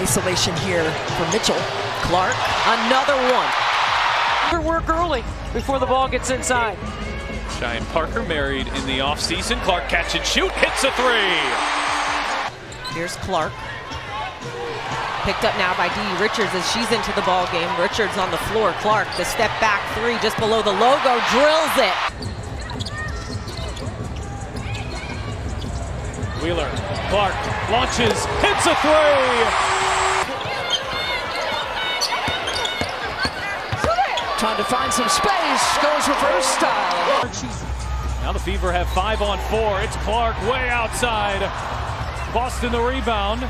isolation here for Mitchell. Clark, another one. Work early before the ball gets inside. Cheyenne Parker married in the offseason. Clark catch and shoot, hits a three. Here's Clark. Picked up now by Dee Richards as she's into the ball game. Richards on the floor. Clark, the step back three just below the logo, drills it. Wheeler, Clark launches, hits a three. Trying to find some space, goes reverse style. Now the Fever have 5 on 4. It's Clark way outside. Boston the rebound.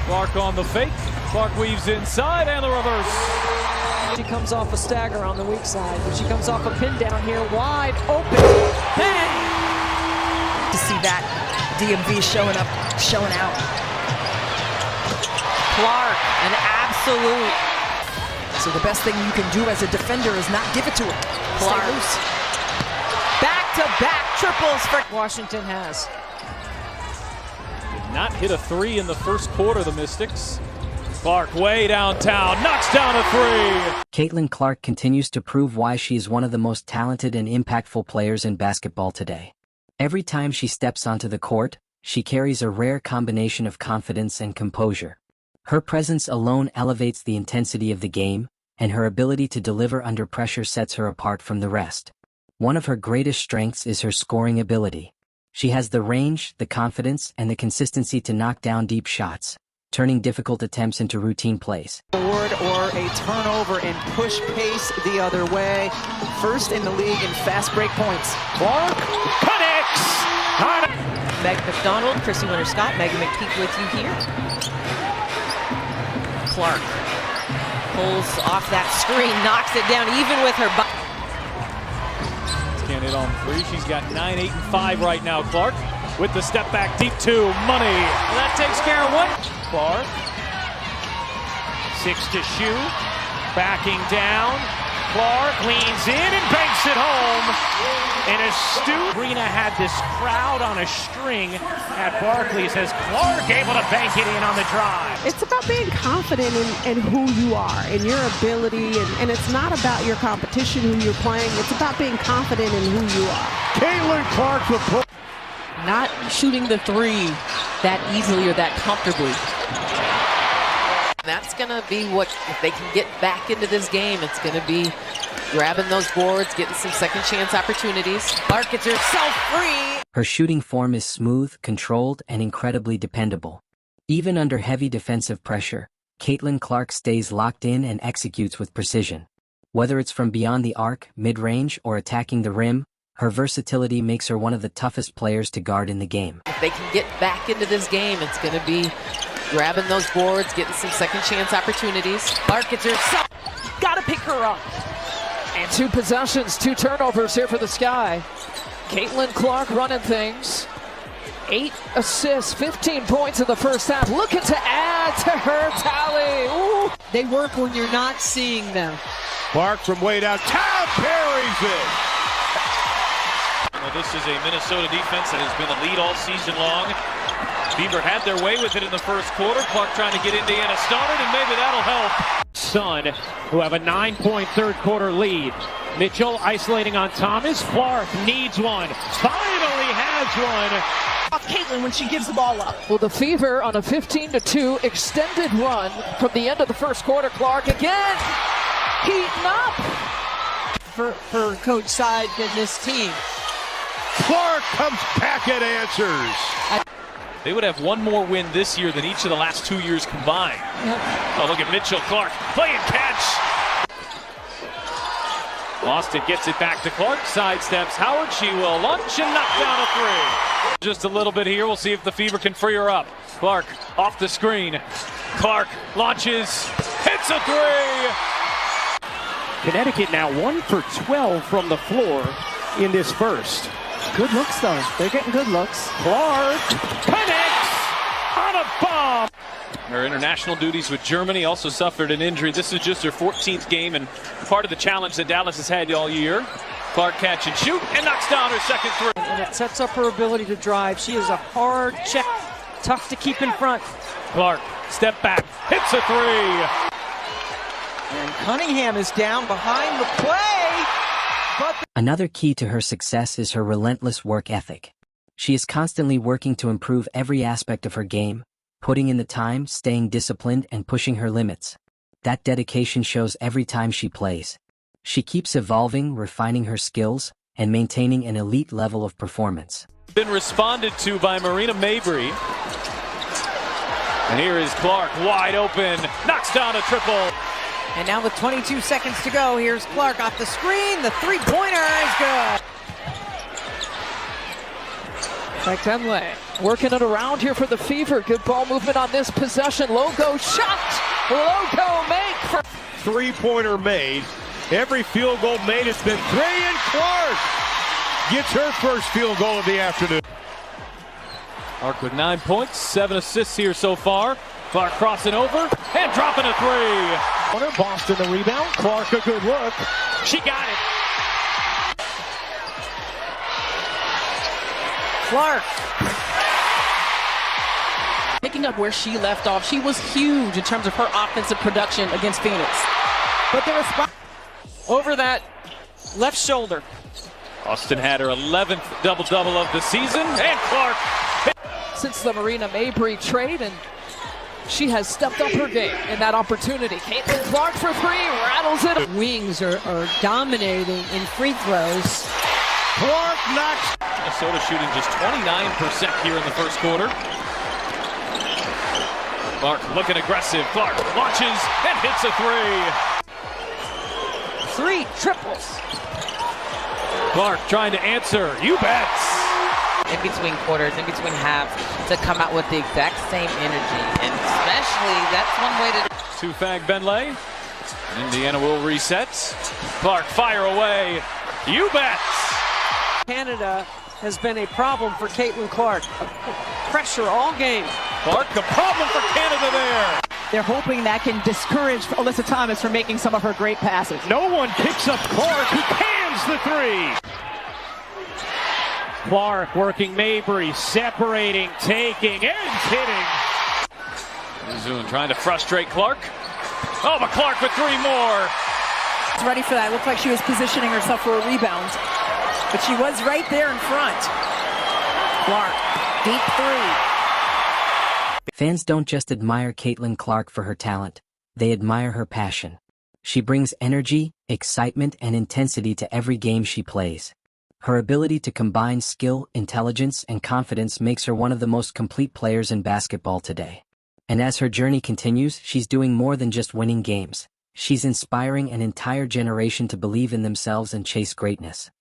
Clark on the fake. Clark weaves inside and the reverse. She comes off a stagger on the weak side, but she comes off a pin down here, wide open. Bang! To see that DMV showing up, showing out. Clark, an absolute. So the best thing you can do as a defender is not give it to him. Clark. Stay loose. Back-to-back triples for Washington has. Did not hit a three in the first quarter, the Mystics. Clark way downtown, knocks down a three. Caitlin Clark continues to prove why she is one of the most talented and impactful players in basketball today. Every time she steps onto the court, she carries a rare combination of confidence and composure. Her presence alone elevates the intensity of the game, and her ability to deliver under pressure sets her apart from the rest. One of her greatest strengths is her scoring ability. She has the range, the confidence, and the consistency to knock down deep shots, turning difficult attempts into routine plays. Forward or a turnover and push pace the other way. First in the league in fast break points. Clark connects! Meg McDonald, Chrissy Winter-Scott, Megan McPeak with you here. Clark pulls off that screen, knocks it down even with her body. Can't hit on three. She's got 9, 8, and 5 right now. Clark with the step back deep two. Money. Well, that takes care of one. Clark. 6 to shoot. Backing down. Clark leans in and banks it home. And astute. Arena had this crowd on a string at Barclays as Clark able to bank it in on the drive. It's about being confident in who you are and your ability, and it's not about your competition, who you're playing. It's about being confident in who you are. Caitlin Clark for Not shooting the three that easily or that comfortably. That's going to be what, if they can get back into this game, it's going to be grabbing those boards, getting some second chance opportunities. Clark gets herself free. Her shooting form is smooth, controlled, and incredibly dependable. Even under heavy defensive pressure, Caitlin Clark stays locked in and executes with precision. Whether it's from beyond the arc, mid-range, or attacking the rim, her versatility makes her one of the toughest players to guard in the game. If they can get back into this game, it's going to be grabbing those boards, getting some second chance opportunities. Clark gets herself. Got to pick her up. And 2 possessions, 2 turnovers here for the Sky. Caitlin Clark running things. 8 assists, 15 points in the first half. Looking to add to her tally. Ooh. They work when you're not seeing them. Clark from way downtown parries it. Well, this is a Minnesota defense that has been a lead all season long. Fever had their way with it in the first quarter. Clark trying to get Indiana started, and maybe that'll help. Sun, who have a 9-point third quarter lead. Mitchell isolating on Thomas. Clark needs one. Finally has one. Off Caitlin when she gives the ball up. Well, the Fever on a 15-2 extended run from the end of the first quarter. Clark again heating up. For Coach Side and this team. Clark comes back and answers. They would have one more win this year than each of the last 2 years combined. Yep. Oh, look at Mitchell Clark playing catch. Austin gets it back to Clark, sidesteps Howard. She will launch and knock down a three. Just a little bit here. We'll see if the Fever can free her up. Clark off the screen. Clark launches, hits a three. Connecticut now 1 for 12 from the floor in this first. Good looks, though. They're getting good looks. Clark connects on a bomb. Her international duties with Germany, also suffered an injury. This is just her 14th game and part of the challenge that Dallas has had all year. Clark catch and shoot and knocks down her second three. And it sets up her ability to drive. She is a hard check, tough to keep in front. Clark Step back, hits a three. And Cunningham is down behind the play. But Another key to her success is her relentless work ethic. She is constantly working to improve every aspect of her game, putting in the time, staying disciplined, and pushing her limits. That dedication shows every time she plays. She keeps evolving, refining her skills, and maintaining an elite level of performance. Been responded to by Marina Mabry. And here is Clark, wide open, knocks down a triple. And now with 22 seconds to go, here's Clark off the screen. The three-pointer is good. Like Denley, working it around here for the Fever. Good ball movement on this possession. Logo shot. Logo make for Three-pointer made. Every field goal made has been three, and Clark gets her first field goal of the afternoon. Clark with 9 points, 7 assists here so far. Clark crossing over and dropping a three. Corner, Boston the rebound. Clark a good look. She got it. Clark. Picking up where she left off, she was huge in terms of her offensive production against Phoenix. But the response over that left shoulder. Austin had her 11th double-double of the season, and Clark. since the Marina Mabry trade, and she has stepped up her game in that opportunity. Caitlin Clark for three, rattles it. Wings are dominating in free throws. Clark knocks. Minnesota shooting just 29% here in the first quarter. Clark looking aggressive. Clark launches and hits a three. Three triples. Clark trying to answer. You bet. In between quarters, in between halves, to come out with the exact same energy. And especially, that's one way to... Two-Fag Benlay. Indiana will reset. Clark fire away. You bet. Canada has been a problem for Caitlin Clark. Pressure all game. Clark, a problem for Canada there. they're hoping that can discourage Alyssa Thomas from making some of her great passes. No one picks up Clark, who cans the three. Clark working Mabry, separating, taking, and hitting. Zoon trying to frustrate Clark. Oh, but Clark with three more. She's ready for that. It looked like she was positioning herself for a rebound, but she was right there in front. Clark, deep three. Fans don't just admire Caitlin Clark for her talent, they admire her passion. She brings energy, excitement, and intensity to every game she plays. Her ability to combine skill, intelligence, and confidence makes her one of the most complete players in basketball today. And as her journey continues, she's doing more than just winning games. She's inspiring an entire generation to believe in themselves and chase greatness.